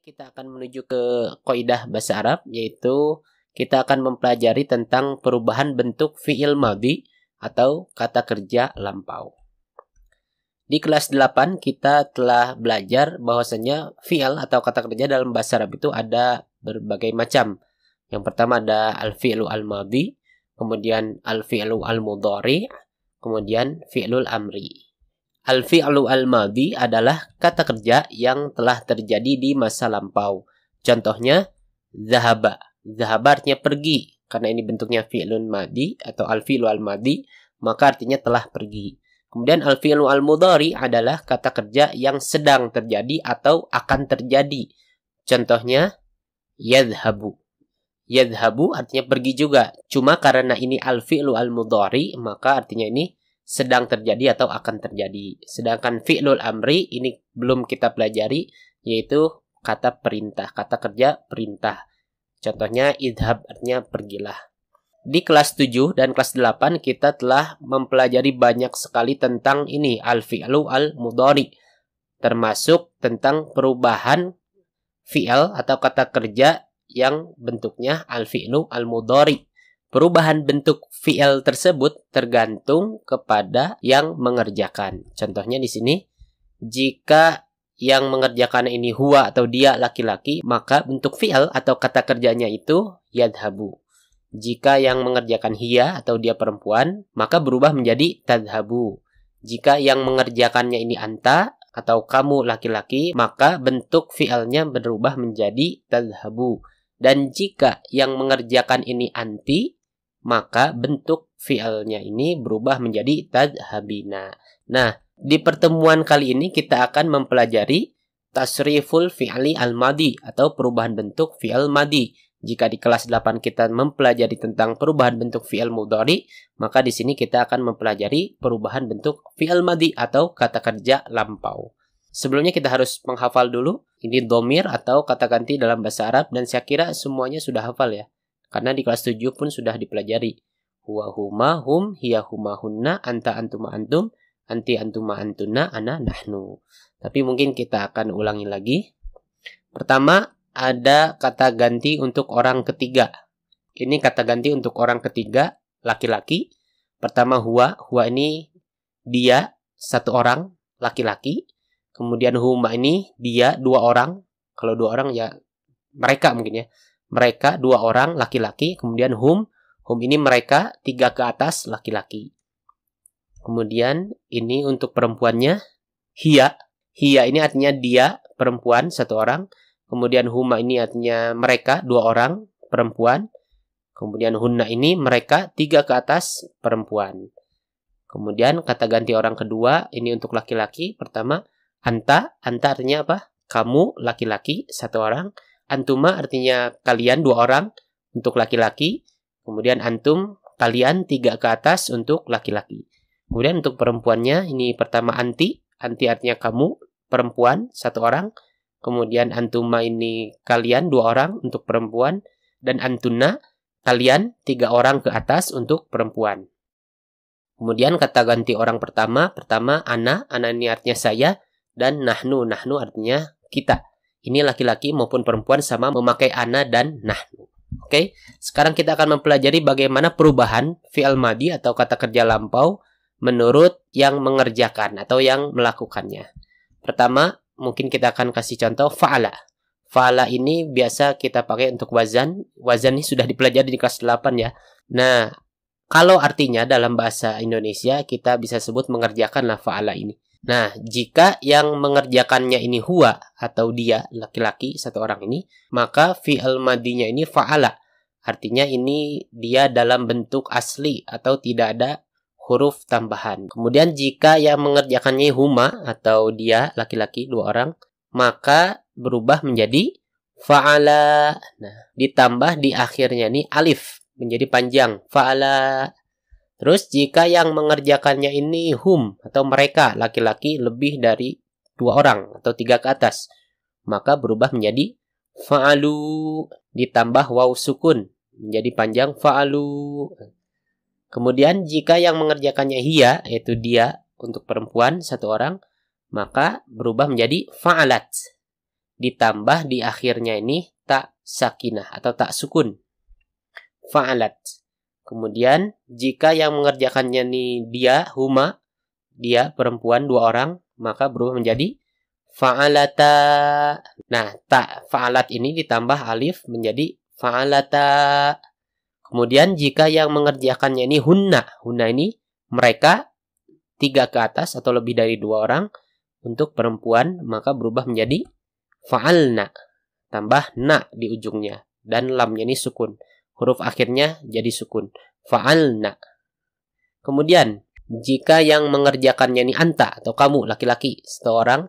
kita akan menuju ke kaidah bahasa Arab, yaitu kita akan mempelajari tentang perubahan bentuk fi'il madhi atau kata kerja lampau. Di kelas 8 kita telah belajar bahwasanya fi'il atau kata kerja dalam bahasa Arab itu ada berbagai macam. Yang pertama ada al-fi'lu al-madhi, kemudian al-fi'lu al-mudhari, kemudian fi'lul amri. Al-fi'lu al-madhi adalah kata kerja yang telah terjadi di masa lampau. Contohnya, zahaba. Zahaba artinya pergi. Karena ini bentuknya fi'lun madhi atau al-fi'lu al-madhi, maka artinya telah pergi. Kemudian al-fi'lu al-mudhari adalah kata kerja yang sedang terjadi atau akan terjadi. Contohnya, yadhabu. Yadhabu artinya pergi juga. Cuma karena ini al-fi'lu al-mudhari, maka artinya ini sedang terjadi atau akan terjadi. Sedangkan fi'lul amri ini belum kita pelajari, yaitu kata perintah, kata kerja perintah. Contohnya idhab artinya pergilah. Di kelas 7 dan kelas 8 kita telah mempelajari banyak sekali tentang ini al-fi'lu al-mudhari, termasuk tentang perubahan fi'il atau kata kerja yang bentuknya al-fi'lu al-mudhari. Perubahan bentuk fi'il tersebut tergantung kepada yang mengerjakan. Contohnya di sini, jika yang mengerjakan ini huwa atau dia laki-laki, maka bentuk fi'il atau kata kerjanya itu yadhabu. Jika yang mengerjakan hiya atau dia perempuan, maka berubah menjadi tadhabu. Jika yang mengerjakannya ini anta atau kamu laki-laki, maka bentuk fi'ilnya berubah menjadi tadhabu. Dan jika yang mengerjakan ini anti, maka bentuk fi'ilnya ini berubah menjadi tadhabina. Nah, di pertemuan kali ini kita akan mempelajari tasriful fi'li al-madhi atau perubahan bentuk fi'il madhi. Jika di kelas 8 kita mempelajari tentang perubahan bentuk fi'il mudhari, maka di sini kita akan mempelajari perubahan bentuk fi'il madhi atau kata kerja lampau. Sebelumnya kita harus menghafal dulu ini dhamir atau kata ganti dalam bahasa Arab, dan saya kira semuanya sudah hafal ya. Karena di kelas 7 pun sudah dipelajari. Huwa huma hum, hiya huma hunna, anta antuma antum, anti antuma antuna, ana nahnu. Tapi mungkin kita akan ulangi lagi. Pertama, ada kata ganti untuk orang ketiga. Ini kata ganti untuk orang ketiga, laki-laki. Pertama huwa, huwa ini dia, satu orang, laki-laki. Kemudian huma ini dia, dua orang. Kalau dua orang ya mereka mungkin ya. Mereka dua orang laki-laki. Kemudian hum ini mereka tiga ke atas laki-laki. Kemudian ini untuk perempuannya hiya ini artinya dia perempuan satu orang. Kemudian huma ini artinya mereka dua orang perempuan. Kemudian hunna ini mereka tiga ke atas perempuan. Kemudian kata ganti orang kedua ini untuk laki-laki. Pertama anta artinya apa? Kamu laki-laki satu orang. Antuma artinya kalian dua orang untuk laki-laki. Kemudian antum kalian tiga ke atas untuk laki-laki. Kemudian untuk perempuannya ini pertama anti artinya kamu perempuan satu orang. Kemudian antuma ini kalian dua orang untuk perempuan. Dan antuna kalian tiga orang ke atas untuk perempuan. Kemudian kata ganti orang pertama ana ini artinya saya. Dan nahnu artinya kita. Ini laki-laki maupun perempuan sama memakai ana dan nahnu. Oke, sekarang kita akan mempelajari bagaimana perubahan fi'il madhi atau kata kerja lampau menurut yang mengerjakan atau yang melakukannya. Pertama, mungkin kita akan kasih contoh fa'ala. Fa'ala ini biasa kita pakai untuk wazan. Wazan ini sudah dipelajari di kelas 8 ya. Nah, kalau artinya dalam bahasa Indonesia kita bisa sebut mengerjakanlah fa'ala ini. Nah, jika yang mengerjakannya ini huwa atau dia, laki-laki, satu orang ini, maka fi'il madhinya ini fa'ala. Artinya ini dia dalam bentuk asli atau tidak ada huruf tambahan. Kemudian jika yang mengerjakannya huma atau dia, laki-laki, dua orang, maka berubah menjadi fa'ala. Nah, ditambah di akhirnya ini alif, menjadi panjang, fa'ala. Terus jika yang mengerjakannya ini hum atau mereka laki-laki lebih dari dua orang atau tiga ke atas, maka berubah menjadi fa'alu ditambah waw sukun menjadi panjang fa'alu. Kemudian jika yang mengerjakannya hiya yaitu dia untuk perempuan satu orang, maka berubah menjadi fa'alat. ditambah di akhirnya ini tak sakinah atau tak sukun. Fa'alat. Kemudian jika yang mengerjakannya ini dia, huma, dia perempuan 2 orang, maka berubah menjadi fa'alata. Nah, tak fa'alat ini ditambah alif menjadi fa'alata. Kemudian jika yang mengerjakannya ini hunna, hunna ini mereka 3 ke atas atau lebih dari 2 orang untuk perempuan, maka berubah menjadi fa'alna, tambah na di ujungnya, dan lamnya ini sukun. Huruf akhirnya jadi sukun. Fa'alna. Kemudian, jika yang mengerjakannya ini anta atau kamu, laki-laki, 1 orang,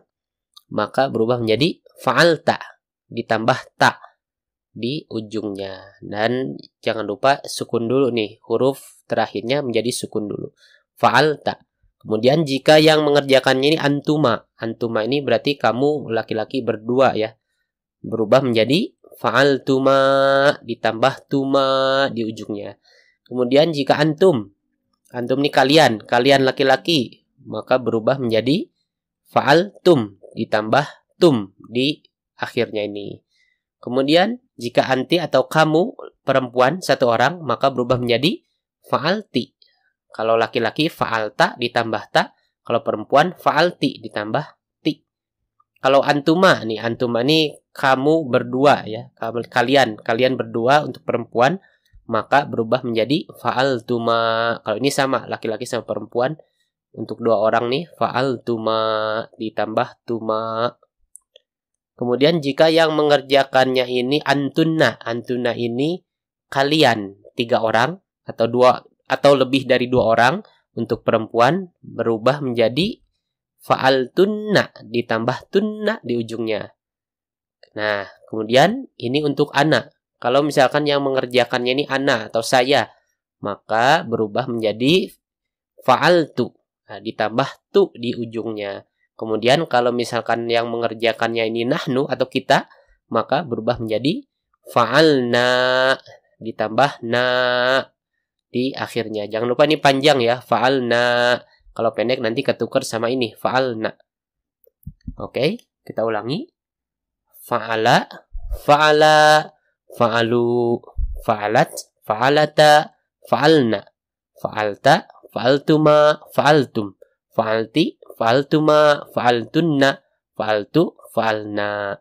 maka berubah menjadi fa'alta, ditambah ta di ujungnya. Dan jangan lupa sukun dulu nih, huruf terakhirnya menjadi sukun dulu. Fa'alta. Kemudian jika yang mengerjakannya ini antuma. Antuma ini berarti kamu laki-laki berdua ya. Berubah menjadi fa'altuma, ditambah tuma di ujungnya. Kemudian jika antum. Antum ini kalian laki-laki, maka berubah menjadi fa'altum, ditambah tum di akhirnya ini. Kemudian jika anti atau kamu perempuan 1 orang, maka berubah menjadi fa'alti. Kalau laki-laki fa'alta ditambah ta, kalau perempuan fa'alti ditambah ti. Kalau antuma nih kamu berdua ya, kalian berdua untuk perempuan, maka berubah menjadi fa'altuma. Kalau ini sama, laki-laki sama perempuan, untuk 2 orang nih fa'altuma ditambah tuma. Kemudian jika yang mengerjakannya ini antunna ini kalian 3 orang atau 2 atau lebih dari 2 orang untuk perempuan, berubah menjadi fa'altunna ditambah tunna di ujungnya. Nah, kemudian ini untuk anak. Kalau misalkan yang mengerjakannya ini ana atau saya, maka berubah menjadi fa'altu, nah, ditambah tu di ujungnya. Kemudian kalau misalkan yang mengerjakannya ini nahnu atau kita, maka berubah menjadi fa'alna, ditambah na di akhirnya. Jangan lupa ini panjang ya, fa'alna. Kalau pendek nanti ketukar sama ini, fa'alna. Oke, kita ulangi. Fa'ala, fa'ala, fa'alu, fa'alat, fa'alata, fa'alna, fa'alta, fa'altuma, fa'altum, fa'alti, fa'altuma, fa'altunna, fa'altu, fa'alna.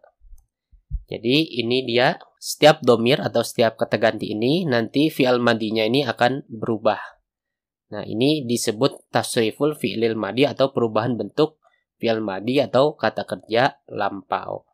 Jadi ini dia setiap domir atau setiap kata ganti ini nanti fi'al madinya ini akan berubah. Nah, ini disebut tasriful fi'lil madi atau perubahan bentuk fi'al madi atau kata kerja lampau.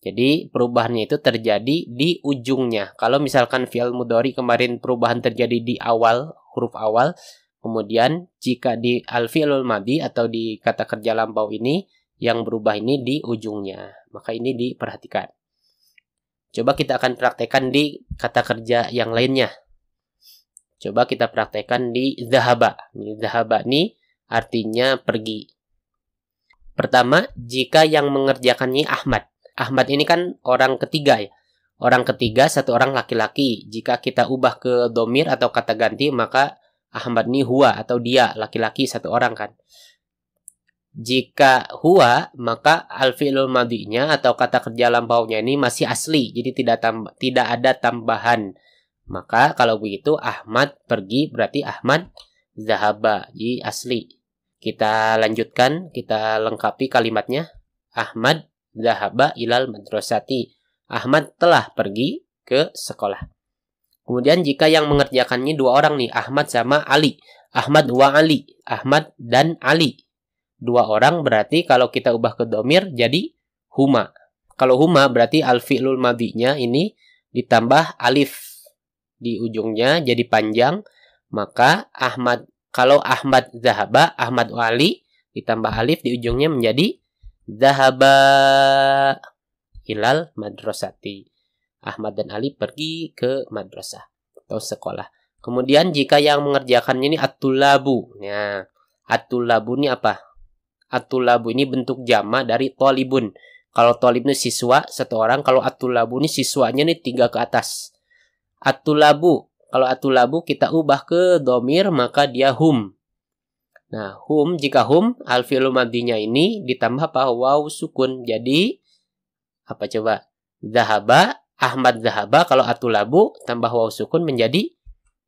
Jadi perubahannya itu terjadi di ujungnya. Kalau misalkan fi'al mudhari kemarin perubahan terjadi di awal, huruf awal, kemudian jika di al-fi'lul madi atau di kata kerja lampau ini yang berubah ini di ujungnya. Maka ini diperhatikan. Coba kita akan praktekkan di kata kerja yang lainnya. Coba kita praktekkan di zahaba. Zahaba ini artinya pergi. Pertama, jika yang mengerjakannya Ahmad. Ahmad ini kan orang ketiga ya. Orang ketiga 1 orang laki-laki. Jika kita ubah ke domir atau kata ganti, maka Ahmad ini huwa atau dia laki-laki 1 orang kan. Jika huwa, maka al-fi'lul madinya atau kata kerja lampaunya ini masih asli. Jadi tidak ada tambahan. Maka kalau begitu Ahmad pergi berarti Ahmad zahaba. Jadi asli. Kita lanjutkan, kita lengkapi kalimatnya. Ahmad zahaba ilal madrasati. Ahmad telah pergi ke sekolah. Kemudian jika yang mengerjakannya 2 orang nih, Ahmad sama Ali. Ahmad wa Ali. Ahmad dan Ali. 2 orang berarti kalau kita ubah ke domir jadi huma. Kalau huma berarti al-fi'lul madinya ini ditambah alif di ujungnya jadi panjang. Maka Ahmad, kalau Ahmad zahaba, Ahmad wa Ali ditambah alif di ujungnya menjadi zahaba ilal madrasati. Ahmad dan Ali pergi ke madrasah atau sekolah. Kemudian jika yang mengerjakannya ini at-tullabu. Nah, at-tullabu ini apa? At-tullabu ini bentuk jama dari tolibun. Kalau tolib ini siswa 1 orang, kalau at-tullabu ini siswanya ini 3 ke atas. At-tullabu, kalau at-tullabu kita ubah ke domir maka dia hum. Nah, hum, jika hum al-fi'lu madinya ini ditambah apa? Waw sukun. Jadi Apa coba? Zahaba, Ahmad zahaba. Kalau atulabu tambah waw sukun menjadi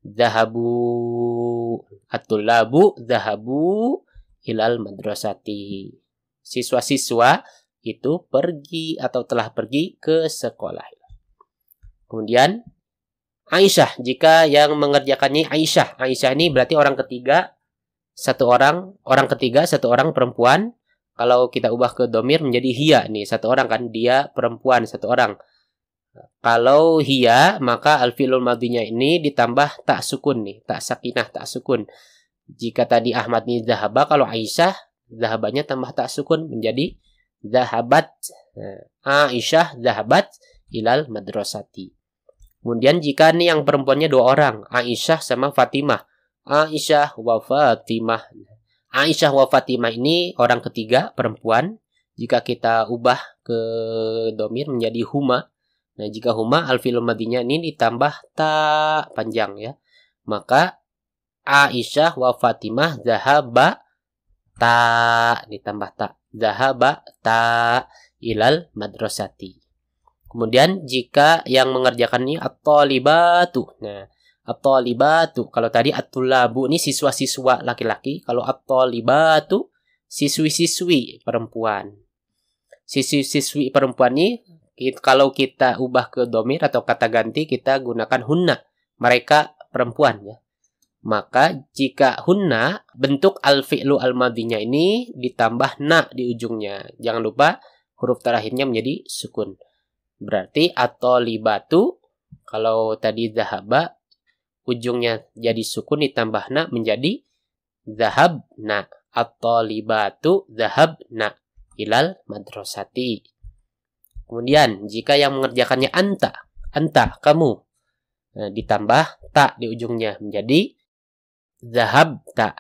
zahabu. Atulabu zahabu ilal madrasati. Siswa-siswa itu pergi atau telah pergi ke sekolah. Kemudian Aisyah, jika yang mengerjakannya Aisyah. Aisyah ini berarti orang ketiga, satu orang ketiga, satu orang perempuan. Kalau kita ubah ke domir menjadi hiya nih, satu orang kan, dia perempuan, satu orang. Kalau hiya, maka al-fi'lul madhinya ini ditambah tak sukun nih, tak sakinah, tak sukun. Jika tadi Ahmad ini zahaba, kalau Aisyah, zahabanya tambah tak sukun menjadi zahabat. Aisyah zahabat ilal madrasati. Kemudian jika nih yang perempuannya dua orang, Aisyah sama Fatimah. Aisyah wa Fatimah. Aisyah wa Fatimah ini orang ketiga perempuan. Jika kita ubah ke domir menjadi huma. Nah, jika huma al-fi'lul madhinya ini ditambah ta panjang ya. Maka Aisyah wa Fatimah zahaba ta ditambah ta. Zahaba ta ilal madrasati. Kemudian jika yang mengerjakannya at-talibatu. Nah, at-talibatu. Kalau tadi at-tulabu ini siswa-siswa laki-laki. Kalau at-talibatu siswi-siswi perempuan. Siswi-siswi perempuan ini kalau kita ubah ke domir atau kata ganti kita gunakan hunna. Mereka perempuan ya. Maka jika hunna bentuk al-fi'lu al-madhinya ini ditambah na di ujungnya. Jangan lupa huruf terakhirnya menjadi sukun. Berarti at-talibatu kalau tadi zahaba ujungnya jadi sukun ditambah na menjadi zahabna. At-talibatu zahabna ilal madrasati. Kemudian jika yang mengerjakannya anta kamu. Nah, ditambah ta di ujungnya menjadi zahabta.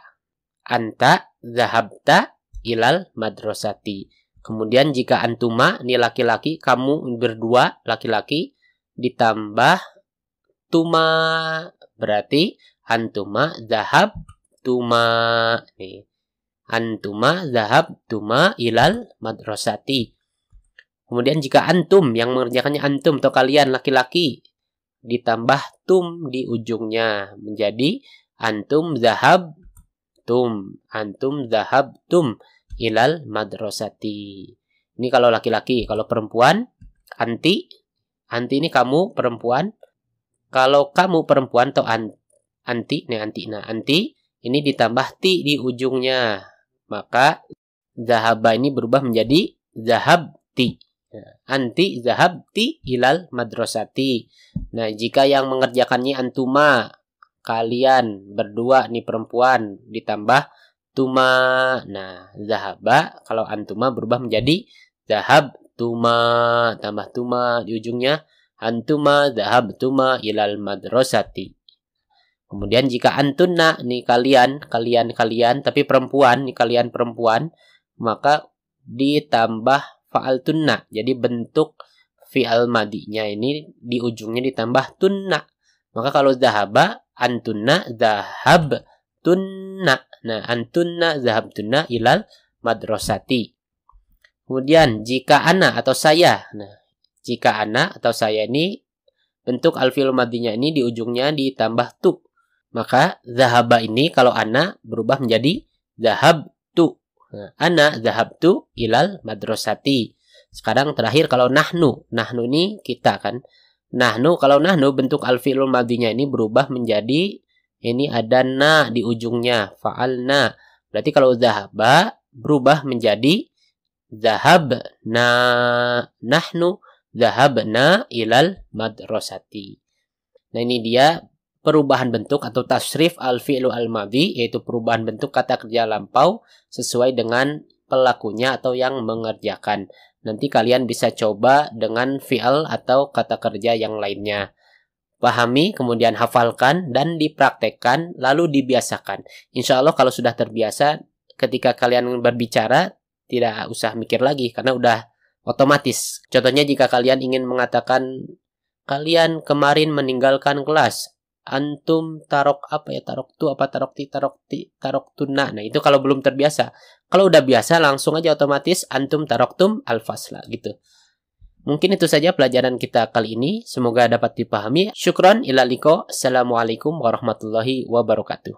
Anta zahabta ilal madrasati. Kemudian jika antuma, ini laki-laki, kamu berdua laki-laki, ditambah tuma, berarti antuma zahab tuma. Nih. Antuma zahab tuma ilal madrasati. Kemudian jika antum, yang mengerjakannya antum atau kalian laki-laki, ditambah tum di ujungnya, menjadi antum zahab tum. Antum zahab tum ilal madrasati. Ini kalau laki-laki. Kalau perempuan, anti ini kamu perempuan. Kalau kamu perempuan atau anti ini ditambah ti di ujungnya. Maka zahaba ini berubah menjadi zahabti. Anti zahabti ilal madrasati. Nah, jika yang mengerjakannya antuma, kalian berdua nih perempuan, ditambah tuma. Nah, zahaba kalau antuma berubah menjadi zahab tuma, tambah tuma di ujungnya, antuma zahab tuma ilal madrasati. Kemudian jika antunna nih kalian tapi perempuan nih kalian perempuan, maka ditambah fa'altunna. Jadi bentuk fi'al madinya ini di ujungnya ditambah tunna. Maka kalau zahaba antunna zahab tunna. Nah, antunna zahabtunna ilal madrasati. Kemudian jika ana atau saya. Nah, jika ana atau saya ini bentuk al-fi'il madhinya ini di ujungnya ditambah tu. Maka zahaba ini kalau ana berubah menjadi zahabtu. Nah, ana zahabtu ilal madrasati. Sekarang terakhir kalau nahnu. Nahnu ini kita kan. Nahnu kalau nahnu bentuk al-fi'il madhinya ini berubah menjadi ini ada na di ujungnya, fa'alna. Berarti kalau zahaba berubah menjadi zahabna. Nahnu zahabna ilal madrasati. Nah, ini dia perubahan bentuk atau tasrif al-fi'lu al-madhi, yaitu perubahan bentuk kata kerja lampau sesuai dengan pelakunya atau yang mengerjakan. Nanti kalian bisa coba dengan fi'al atau kata kerja yang lainnya. Pahami, kemudian hafalkan, dan dipraktekkan, lalu dibiasakan. Insya Allah kalau sudah terbiasa, ketika kalian berbicara, tidak usah mikir lagi, karena udah otomatis. Contohnya jika kalian ingin mengatakan, kalian kemarin meninggalkan kelas, antum tarok apa ya, tarok tu apa tarok tuna. Nah, itu kalau belum terbiasa. Kalau udah biasa, langsung aja otomatis, antum taroktum al-fasla, gitu. Mungkin itu saja pelajaran kita kali ini. Semoga dapat dipahami. Syukran ila liqa. Assalamualaikum warahmatullahi wabarakatuh.